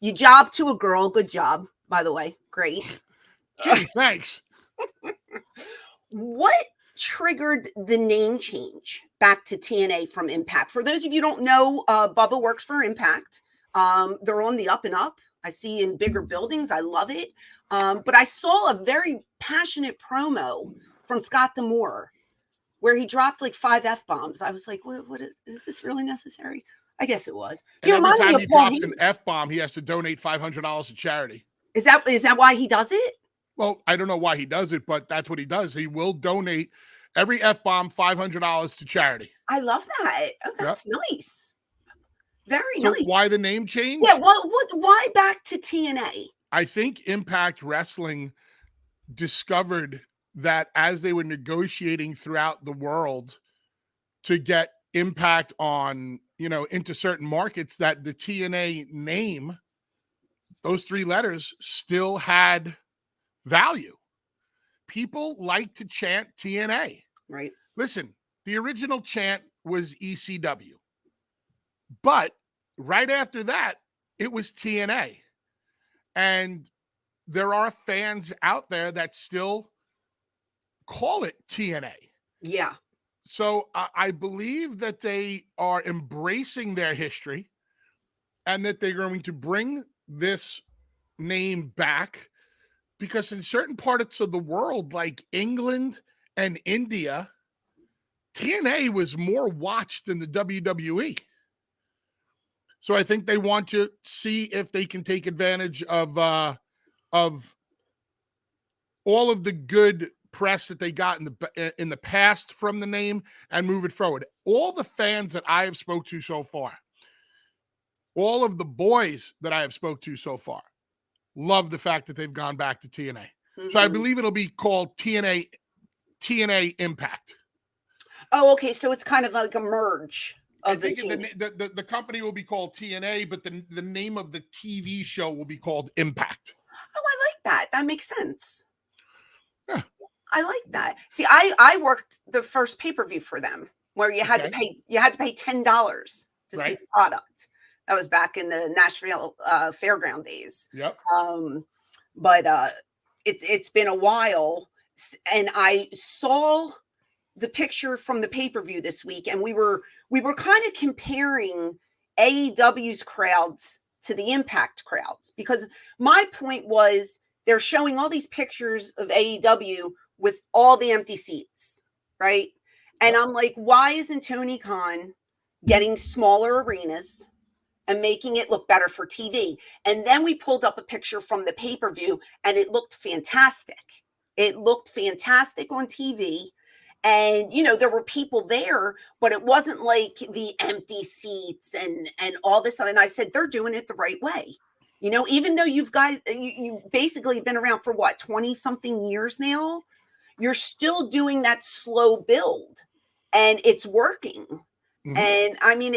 You job to a girl. Good job, by the way. Great. Gee, thanks. What triggered the name change back to TNA from Impact? For those of you who don't know, Bubba works for Impact. They're on the up and up. I see in bigger buildings. I love it. But I saw a very passionate promo from Scott D'Amore where he dropped like 5 F-bombs. I was like, what is this really necessary? I guess it was. And every time he drops an F-bomb, he has to donate $500 to charity. Is that why he does it? Well, I don't know why he does it, but that's what he does. He will donate every F-bomb $500 to charity. I love that. Oh, that's nice. Very nice. So why the name change? Yeah, why back to TNA? I think Impact Wrestling discovered that as they were negotiating throughout the world to get Impact on, into certain markets, that the TNA name, those 3 letters, still had value. People like to chant TNA. Right. Listen, the original chant was ECW. But right after that, it was TNA. And there are fans out there that still call it TNA. Yeah. So I believe that they are embracing their history and that they're going to bring this name back, because in certain parts of the world, like England and India, TNA was more watched than the WWE. So I think they want to see if they can take advantage of all of the good press that they got in the past from the name and move it forward. All the fans that I have spoke to so far, all of the boys that I have spoke to so far, love the fact that they've gone back to TNA. Mm-hmm. So I believe it'll be called TNA Impact. Oh, okay. So it's kind of like a merge. I think the company will be called TNA, but the name of the TV show will be called Impact. Oh, I like that. That makes sense. Yeah. I like that. See, I worked the first pay-per-view for them where you had to pay $10 to see the product. That was back in the Nashville fairground days. Yep. But it's been a while, and I saw the picture from the pay-per-view this week, and we were kind of comparing AEW's crowds to the Impact crowds, because my point was they're showing all these pictures of AEW with all the empty seats, right? And I'm like, why isn't Tony Khan getting smaller arenas and making it look better for TV? And then we pulled up a picture from the pay-per-view, and it looked fantastic. It looked fantastic on TV. And, there were people there, but it wasn't like the empty seats and all this. And I said, they're doing it the right way. Even though you basically been around for 20 something years now, you're still doing that slow build, and it's working. Mm-hmm. And I mean,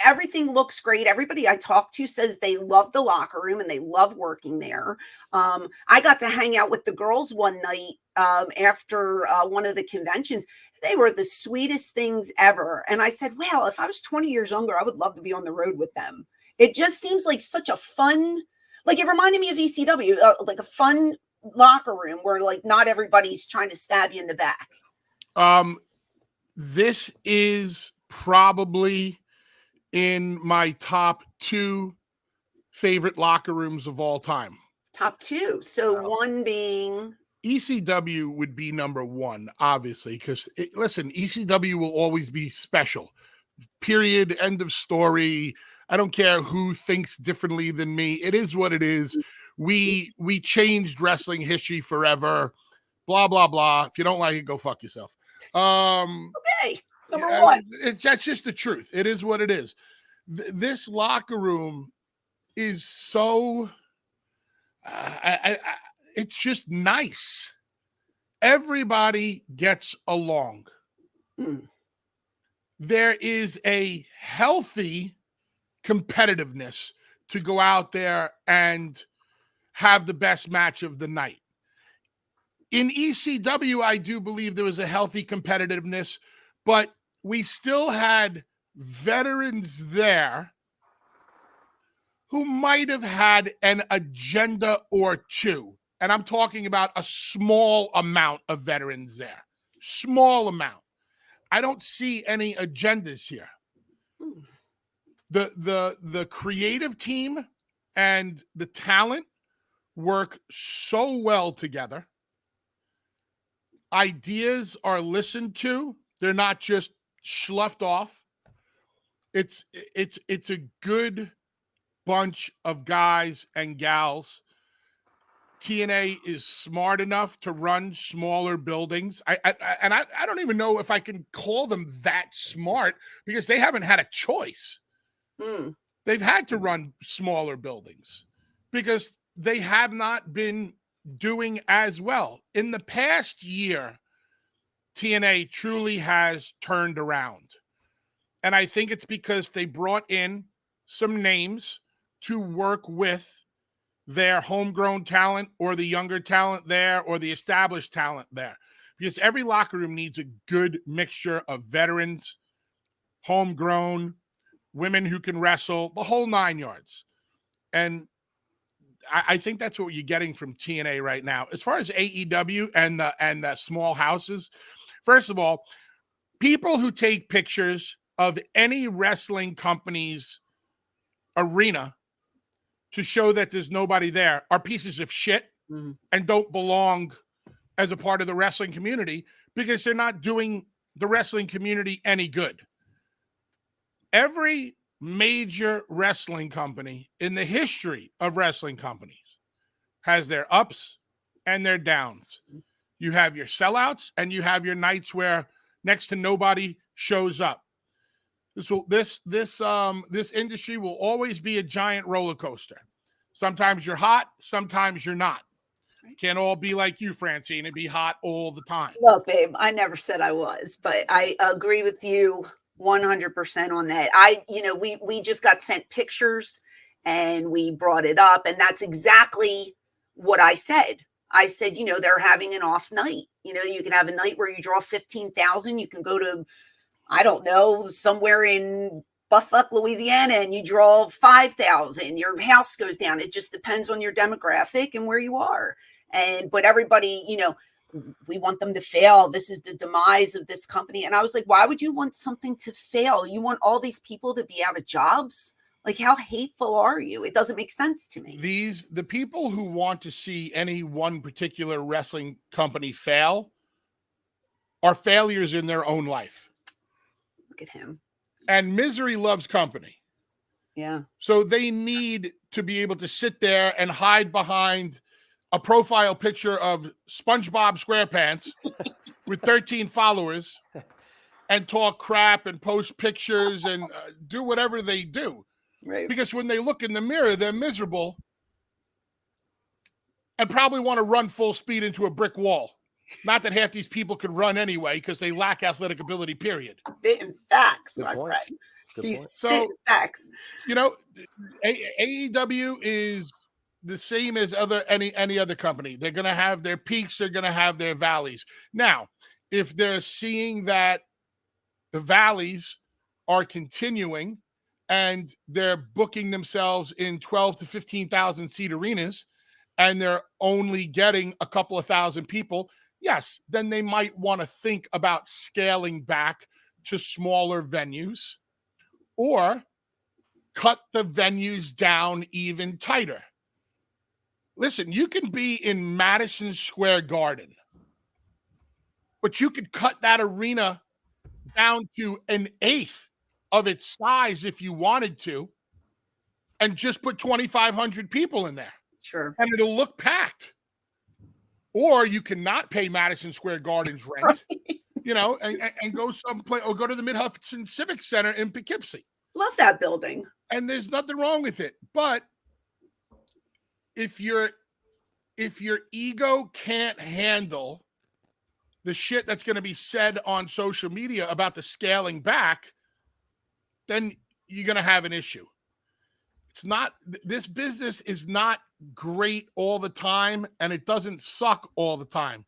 everything looks great. Everybody I talk to says they love the locker room and they love working there. I got to hang out with the girls one night after one of the conventions. They were the sweetest things ever. And I said, well, if I was 20 years younger, I would love to be on the road with them. It just seems like such a fun, it reminded me of ECW, like a fun locker room where not everybody's trying to stab you in the back. This is probably in my top 2 favorite locker rooms of all time. Top 2. So one being ECW would be number 1, obviously, because listen, ECW will always be special. Period. End of story. I don't care who thinks differently than me. It is what it is. We changed wrestling history forever. Blah, blah, blah. If you don't like it, go fuck yourself. Okay. Number 1. That's just the truth. It is what it is. This locker room is so it's just nice. Everybody gets along. There is a healthy competitiveness to go out there and have the best match of the night. In ECW, I do believe there was a healthy competitiveness, but we still had veterans there who might have had an agenda or two. And I'm talking about a small amount of veterans there. Small amount. I don't see any agendas here. The creative team and the talent work so well together. Ideas are listened to. They're not just sloughed off. It's a good bunch of guys and gals. TNA is smart enough to run smaller buildings. I don't even know if I can call them that smart because they haven't had a choice. They've had to run smaller buildings because they have not been doing as well. In the past year, TNA truly has turned around. And I think it's because they brought in some names to work with their homegrown talent or the younger talent there or the established talent there. Because every locker room needs a good mixture of veterans, homegrown, women who can wrestle, the whole 9 yards. And I think that's what you're getting from TNA right now. As far as AEW and the small houses, first of all, people who take pictures of any wrestling company's arena to show that there's nobody there are pieces of shit and don't belong as a part of the wrestling community because they're not doing the wrestling community any good. Every major wrestling company in the history of wrestling companies has their ups and their downs. You have your sellouts and you have your nights where next to nobody shows up. This industry will always be a giant roller coaster. Sometimes you're hot, sometimes you're not. Can't all be like you, Francine, and be hot all the time. Look, babe, I never said I was, but I agree with you 100% on that. We just got sent pictures and we brought it up, and that's exactly what I said. I said, they're having an off night. You can have a night where you draw 15,000. You can go to, I don't know, somewhere in Buffalo, Louisiana, and you draw 5,000. Your house goes down. It just depends on your demographic and where you are. But everybody, we want them to fail. This is the demise of this company. And I was like, why would you want something to fail? You want all these people to be out of jobs? Like, how hateful are you? It doesn't make sense to me. The people who want to see any one particular wrestling company fail are failures in their own life. Look at him. And misery loves company. Yeah. So they need to be able to sit there and hide behind a profile picture of SpongeBob SquarePants with 13 followers and talk crap and post pictures and do whatever they do. Right. Because when they look in the mirror, they're miserable and probably want to run full speed into a brick wall. Not that half these people could run anyway because they lack athletic ability, period. In facts, Good my point. friend. Good He's point. spitting facts. AEW is the same as any other company. They're going to have their peaks. They're going to have their valleys. Now, if they're seeing that the valleys are continuing and they're booking themselves in 12 to 15,000 seat arenas and they're only getting a couple of thousand people, yes, then they might want to think about scaling back to smaller venues or cut the venues down even tighter. Listen, you can be in Madison Square Garden, but you could cut that arena down to an eighth of its size if you wanted to and just put 2,500 people in there. Sure. And it'll look packed. Or you cannot pay Madison Square Garden's rent, and go someplace or go to the Mid-Hudson Civic Center in Poughkeepsie. Love that building. And there's nothing wrong with it. But if your ego can't handle the shit that's going to be said on social media about the scaling back, then you're going to have an issue. This business is not great all the time, and it doesn't suck all the time.